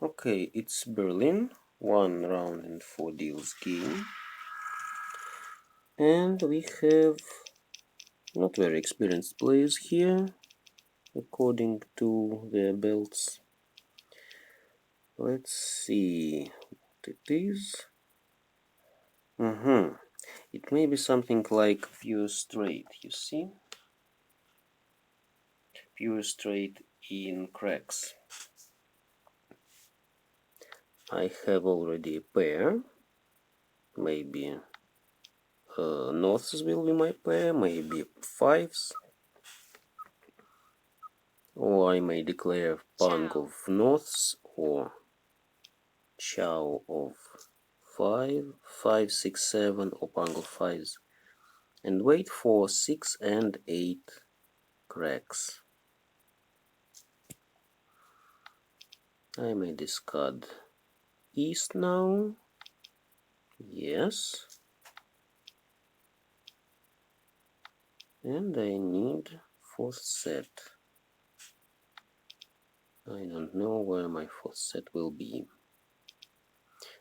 Okay, it's Berlin, 1 round and 4 deals game. And we have not very experienced players here, according to their belts. Let's see what it is. It may be something like pure straight, you see? Pure straight in cracks. I have already a pair. Maybe norths will be my pair, maybe fives. Or I may declare pang of norths or chow of 5, 5, 6, 7, or pang of fives. And wait for 6 and 8 cracks. I may discard east now. Yes. And I need 4th set. I don't know where my 4th set will be.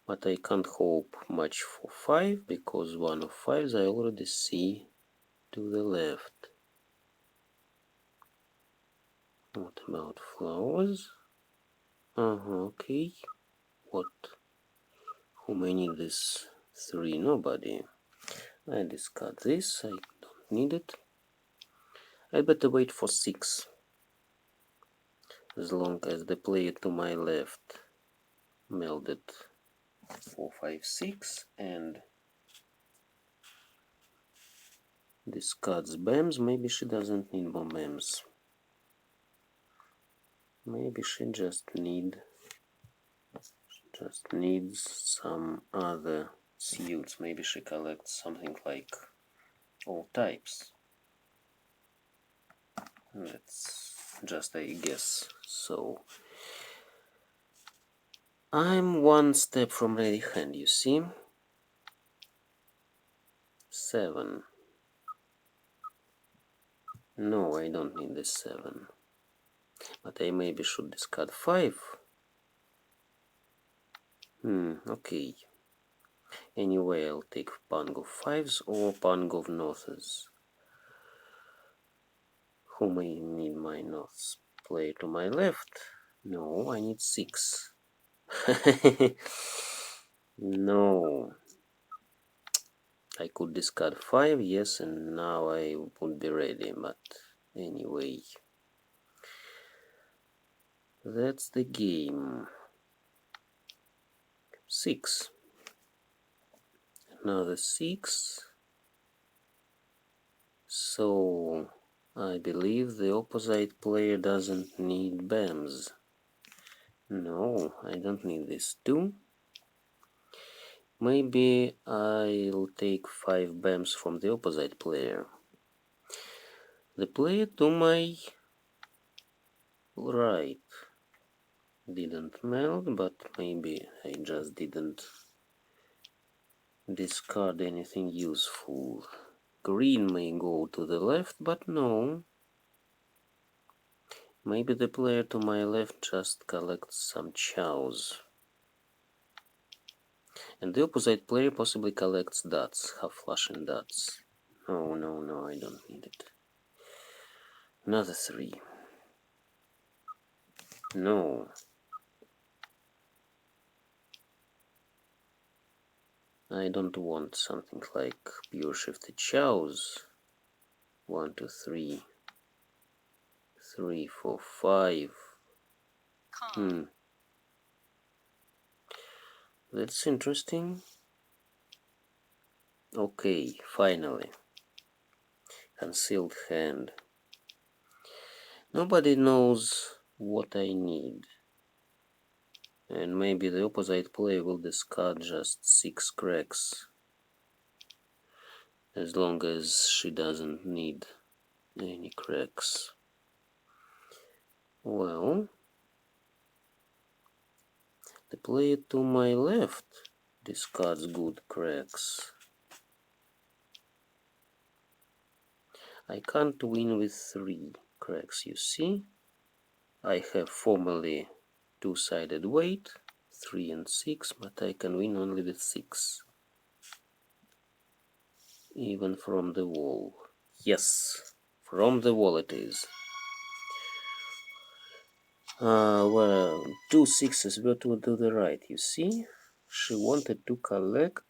But I can't hope much for 5 because one of 5s I already see to the left. What about flowers? Okay. What? Who may need this 3? Nobody. I discard this. I don't need it. I better wait for 6. As long as the player to my left melded 4, 5, 6 and discards BAMs. Maybe she doesn't need more BAMs. Maybe she just needs some other suits. Maybe she collects something like all types. That's just a guess. So I'm one step from ready hand, you see? 7. No, I don't need this 7. But I maybe should discard 5. Okay. Anyway, I'll take pang of 5s or pang of norths. Who may need my norths? Player to my left? No, I need 6. No. I could discard 5, yes, and now I would be ready, but anyway. That's the game. 6. Another 6. So I believe the opposite player doesn't need BAMs. No, I don't need this 2. Maybe I'll take 5 BAMs from the opposite player. The player to my right didn't meld, but maybe I just didn't discard anything useful. Green may go to the left, but no. Maybe the player to my left just collects some chows. And the opposite player possibly collects dots, half flashing dots. No, I don't need it. Another 3. No. I don't want something like pure shifted chows. 1, 2, 3. 3, 4, 5. That's interesting. Okay, finally. Concealed hand. Nobody knows what I need. And maybe the opposite player will discard just 6 cracks. As long as she doesn't need any cracks. Well, the player to my left discards good cracks. I can't win with 3 cracks, you see? I have formally Two-sided weight, 3 and 6, but I can win only with 6. Even from the wall. Yes, from the wall it is. Well, 2 6s were to the right, you see? She wanted to collect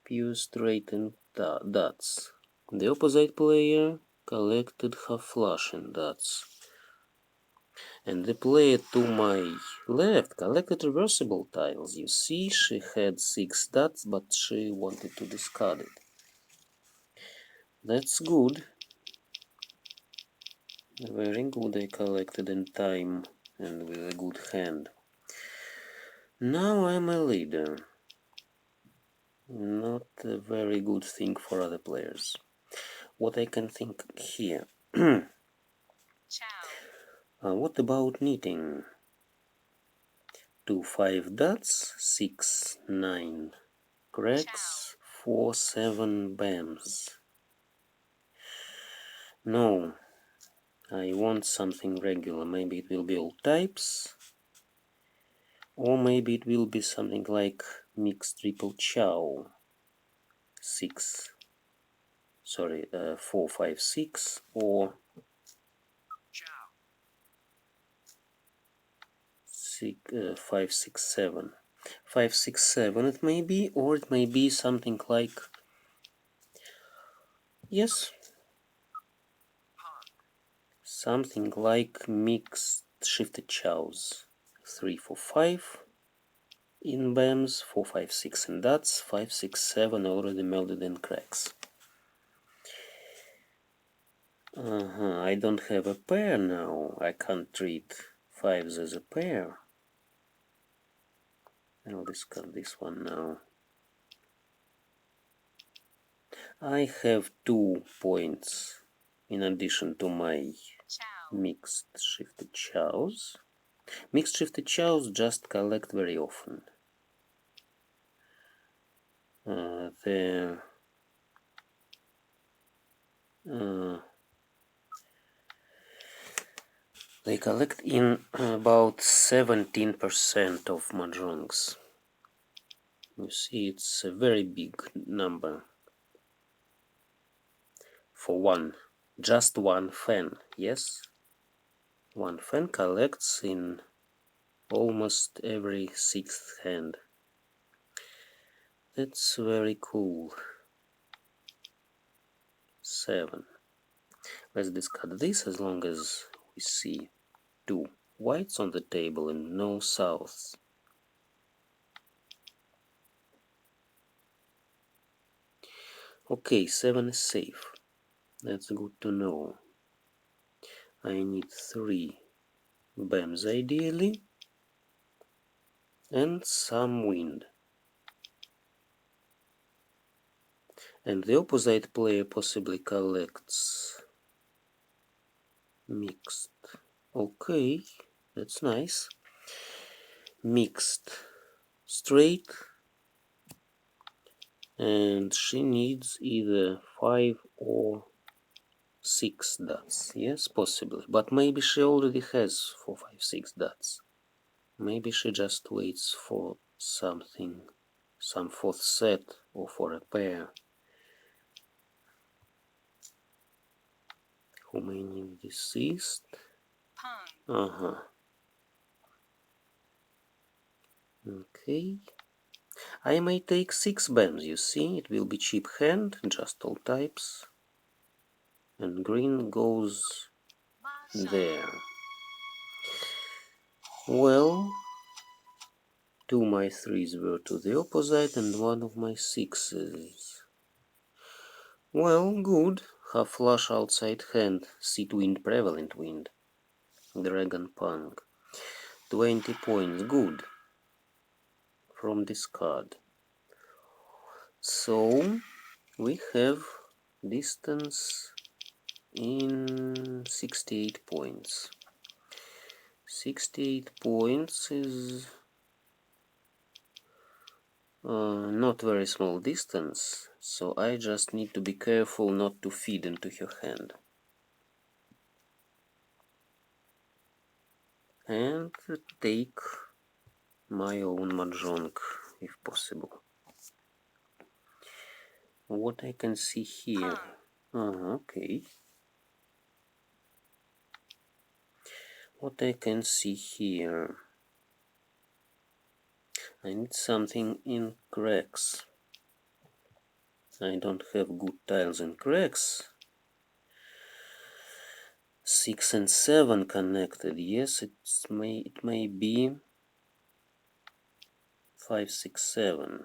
pure straight and dots. The opposite player collected half flush and dots. And the player to my left collected reversible tiles. You see, she had 6 dots, but she wanted to discard it. That's good. Very good, I collected in time and with a good hand. Now I'm a leader. Not a very good thing for other players. What I can think here. What about knitting? 2 5 dots, 6 9 cracks, 4 7 bams. No, I want something regular. Maybe it will be all types, or maybe it will be something like mixed triple chow. 4 5 6, or 5 6 7. 5 6 7 it may be, or it may be something like, yes, something like mixed shifted chows. 3 4 5 in bams, 4 5 6 in dots, 5 6 7 already melded in cracks. I don't have a pair now. I can't treat 5s as a pair. I'll discard this one now. I have 2 points in addition to my mixed shifted chows. Mixed shifted chows just collect very often. They collect in about 17% of mahjongs. You see, it's a very big number for one, just one fan, yes? One fan collects in almost every 6th hand. That's very cool. 7. Let's discard this as long as we see 2 whites on the table and no souths. Okay, 7 is safe. That's good to know. I need 3 bams ideally and some wind. And the opposite player possibly collects mixed. Okay, that's nice. Mixed straight, and she needs either 5 or 6 dots. Yes, possibly, but maybe she already has 4 5 6 dots. Maybe she just waits for something, some 4th set, or for a pair. Romanian deceased. Okay. I may take 6 bams, you see, it will be cheap hand, just all types. And green goes there. Well, 2 my 3s were to the opposite and 1 of my 6s. Well, good. Half flush outside hand, seat wind, prevalent wind. Dragon punk. 20 points, good. From this card. So, we have distance in 68 points. 68 points is not very small distance, so I just need to be careful not to feed into her hand. and take my own mahjong if possible. What I can see here. Okay. What I can see here. I need something in cracks. I don't have good tiles in cracks. 6 and 7 connected. Yes, it may be 5, 6, 7.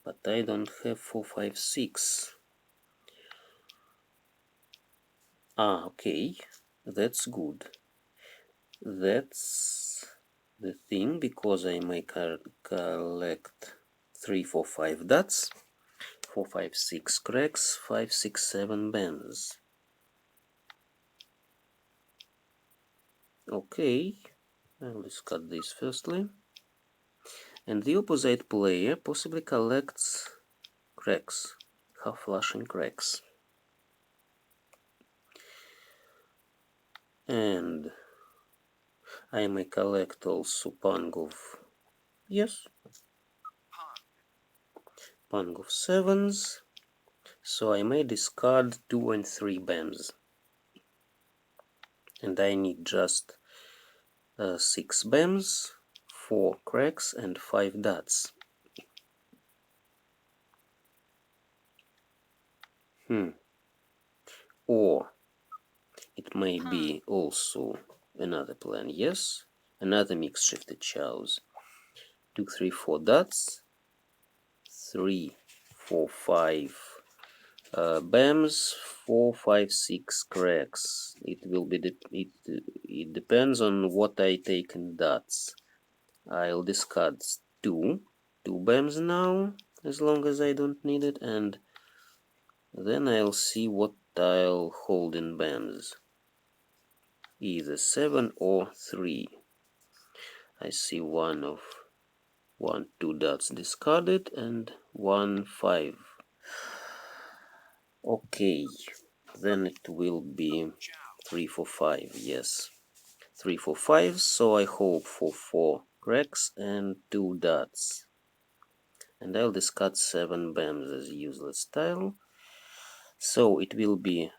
But I don't have 4, 5, 6. Okay. That's good. That's the thing, because I may collect 3, 4, 5 dots. 4, 5, 6 cracks, 5, 6, 7 bends. Okay, I'll discard this firstly. And the opposite player possibly collects cracks, half-flashing cracks. And I may collect also pang of, yes, pang of 7s. So I may discard 2 and 3 bends. And I need just 6 bends, 4 cracks, and 5 dots. Or it may be also another plan, yes? Another mixed shifted chows. 2, 3, 4 dots, 3, 4, 5 bams, 4, 5, 6 cracks. It will be it depends on what I take in dots. I'll discard 2 bams now, as long as I don't need it, and then I'll see what I'll hold in bams. Either 7 or 3. I see 1, 2 dots discarded, and 1, 5. Okay, then it will be 3, 4, 5. Yes, 3, 4, 5. So I hope for 4 cracks and 2 dots. And I'll discard 7 bams as useless tile. So it will be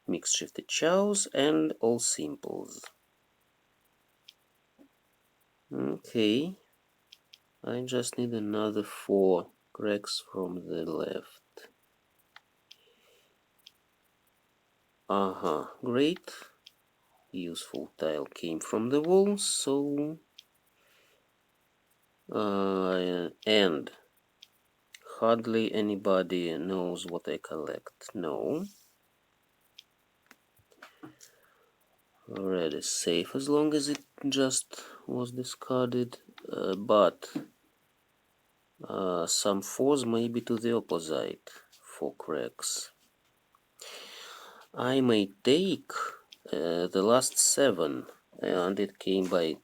mixed shifted chows and all simples. Okay, I just need another 4 cracks from the left. Great. Useful tile came from the wall, so and hardly anybody knows what I collect. No. Red is safe as long as it just was discarded, but some 4s may be to the opposite, 4 cracks. I may take the last 7, and it came by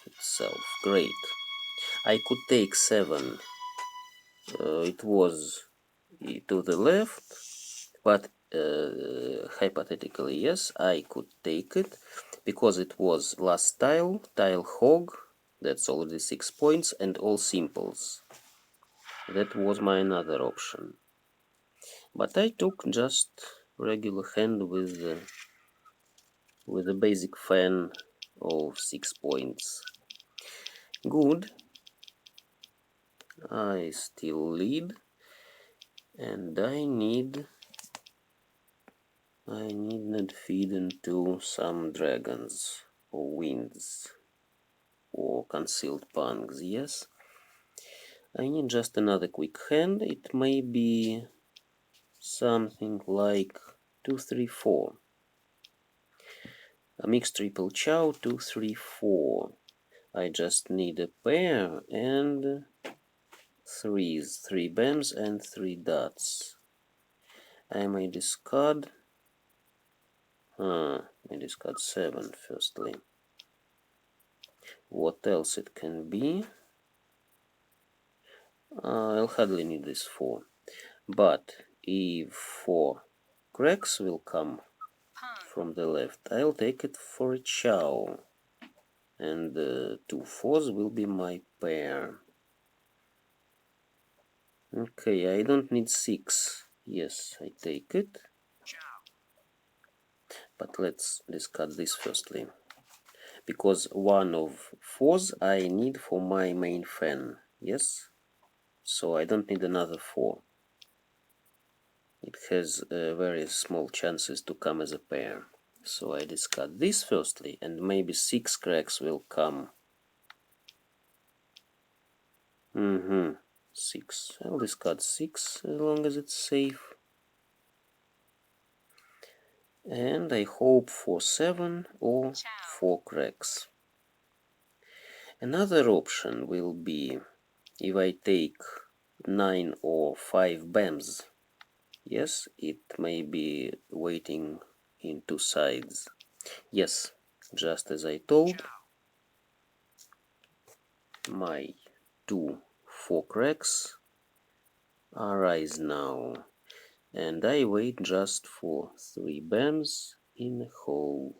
itself. Great. I could take 7. It was to the left, but hypothetically, yes, I could take it because it was last tile hog, that's already 6 points, and all simples. That was my another option. But I took just regular hand with a basic fan of 6 points. Good. I still lead, and I need not feed into some dragons or winds or concealed punks, yes? I need just another quick hand. It may be something like 2, 3, 4. A mixed triple chow, 2, 3, 4. I just need a pair and 3s, 3 bams and 3 dots. I may discard. I discard 7 firstly. What else it can be? I'll hardly need this 4. But if 4 cracks will come from the left, I'll take it for a chow. and 2 fours will be my pair. Okay, I don't need 6. Yes, I take it. But let's discard this firstly. Because one of fours I need for my main fan. Yes? So I don't need another 4. It has very small chances to come as a pair. So I discard this firstly, and maybe 6 cracks will come. 6. I'll discard 6 as long as it's safe. And I hope for 7 or 4 cracks. Another option will be if I take 9 or 5 bams. Yes, it may be waiting in 2 sides. Yes, just as I told, my 2 4 cracks arise now, and I wait just for 3 bams in a hole,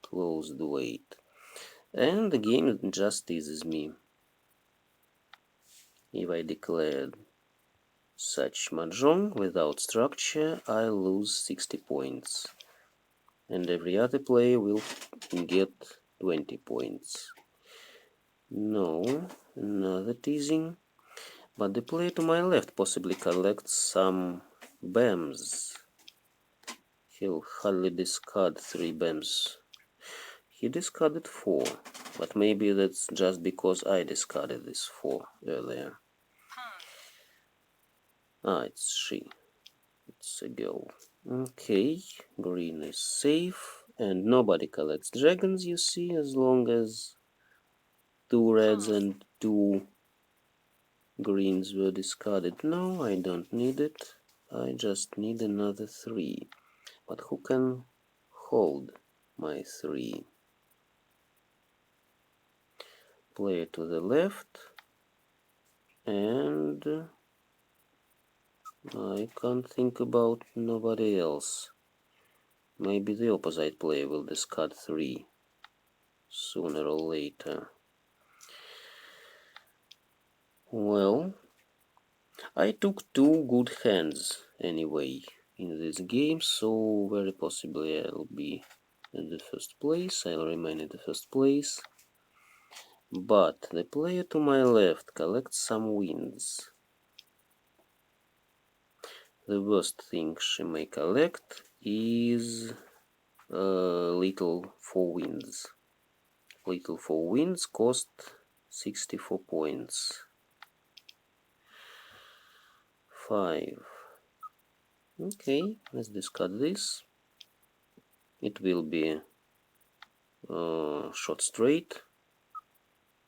closed wait, and the game just teases me. If I declared such mahjong without structure, I lose 60 points, and every other player will get 20 points. No, another teasing. But the player to my left possibly collects some bams. He'll hardly discard 3 bams. He discarded 4, but maybe that's just because I discarded this 4 earlier. Ah, it's she. It's a girl. Okay, green is safe, and nobody collects dragons, you see, as long as 2 reds and 2 greens were discarded. No, I don't need it. I just need another 3. But who can hold my 3? Player to the left, and I can't think about nobody else. Maybe the opposite player will discard 3 sooner or later. Well, I took 2 good hands anyway in this game, so very possibly I'll be in the first place. I'll remain in the first place. But the player to my left collects some wins. The worst thing she may collect is little 4 wins. Little 4 wins cost 64 points. 5. Okay, let's discard this. It will be shot straight.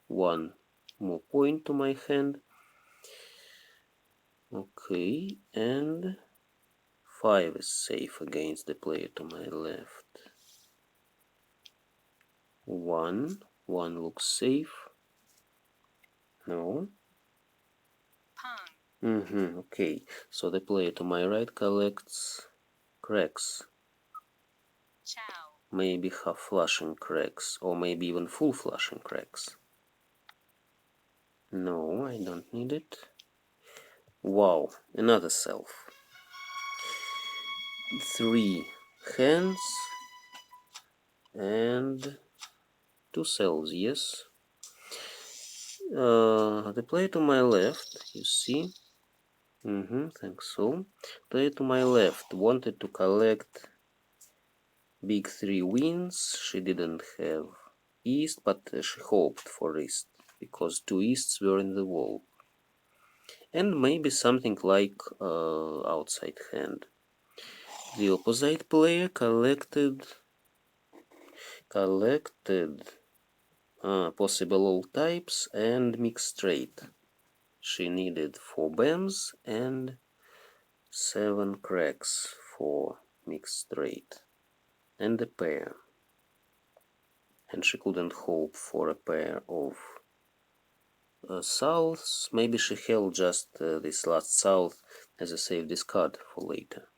1 more point to my hand. Okay, and 5 is safe against the player to my left. 1 looks safe. No. Okay, so the player to my right collects cracks. Maybe half flushing cracks, or maybe even full flushing cracks. No, I don't need it. Wow, another self. 3 hands and 2 selves, yes. The player to my left, you see. Thanks so. Player to my left wanted to collect big 3 wins. She didn't have east, but she hoped for east, because 2 easts were in the wall. And maybe something like outside hand. The opposite player collected possible all types and mixed straight. She needed 4 bams and 7 cracks for mixed straight, and a pair. And she couldn't hope for a pair of souths. Maybe she held just this last south as a safe discard for later.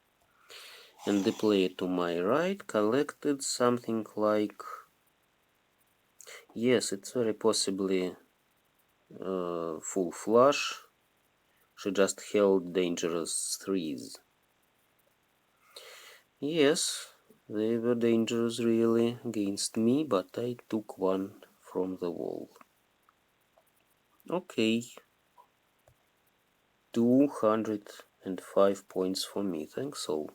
And the player to my right collected something like, Yes, it's very possibly full flush. She just held dangerous threes. Yes, they were dangerous really against me, but I took one from the wall. Okay. 205 points for me, thanks all.